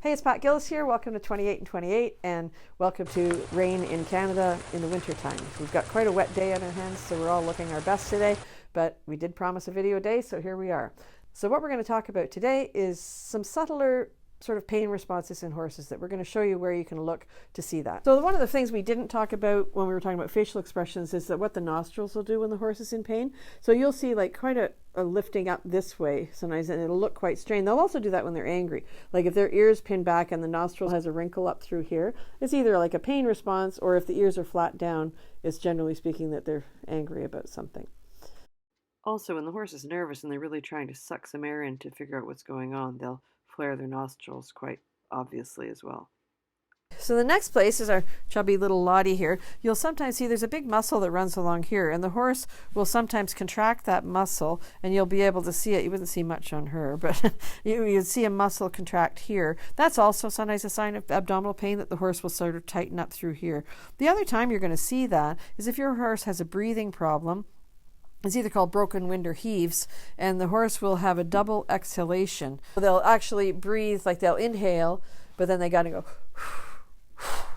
Hey, it's Pat Gillis here. Welcome to 28 and 28, and welcome to rain in Canada in the winter time. We've got quite a wet day on our hands, so we're all looking our best today, but we did promise a video a day, so here we are. So what we're going to talk about today is some subtler sort of pain responses in horses that we're going to show you where you can look to see that. So one of the things we didn't talk about when we were talking about facial expressions is that what the nostrils will do when the horse is in pain. So you'll see like quite a lifting up this way sometimes, and it'll look quite strained. They'll also do that when they're angry. Like if their ears pin back and the nostril has a wrinkle up through here, it's either like a pain response, or if the ears are flat down, it's generally speaking that they're angry about something. Also, when the horse is nervous and they're really trying to suck some air in to figure out what's going on, they'll flare their nostrils quite obviously as well. So the next place is our chubby little Lottie here. You'll sometimes see there's a big muscle that runs along here, and the horse will sometimes contract that muscle, and you'll be able to see it. You wouldn't see much on her, but you'd see a muscle contract here. That's also sometimes a sign of abdominal pain, that the horse will sort of tighten up through here. The other time you're going to see that is if your horse has a breathing problem. It's either called broken wind or heaves, and the horse will have a double exhalation. They'll actually breathe, like they'll inhale, but then they got to go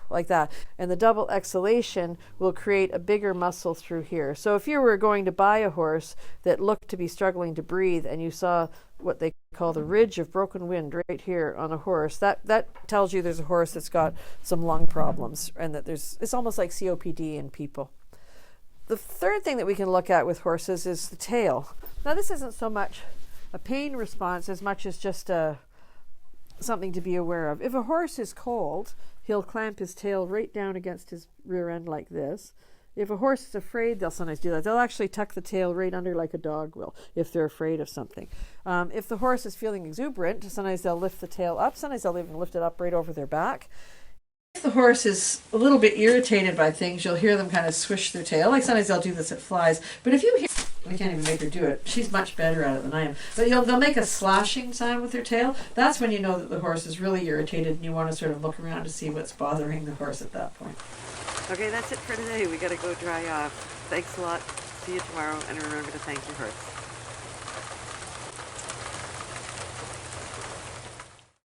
like that. And the double exhalation will create a bigger muscle through here. So if you were going to buy a horse that looked to be struggling to breathe, and you saw what they call the ridge of broken wind right here on a horse, that tells you there's a horse that's got some lung problems, and that it's almost like COPD in people. The third thing that we can look at with horses is the tail. Now this isn't so much a pain response as much as just something to be aware of. If a horse is cold, he'll clamp his tail right down against his rear end like this. If a horse is afraid, they'll sometimes do that. They'll actually tuck the tail right under like a dog will if they're afraid of something. If the horse is feeling exuberant, sometimes they'll lift the tail up. Sometimes they'll even lift it up right over their back. If the horse is a little bit irritated by things, you'll hear them kind of swish their tail. Like sometimes they'll do this at flies. But if you hear, I can't even make her do it. She's much better at it than I am. But they'll make a slashing sound with their tail. That's when you know that the horse is really irritated, and you want to sort of look around to see what's bothering the horse at that point. Okay, that's it for today. We got to go dry off. Thanks a lot. See you tomorrow, and remember to thank your horse.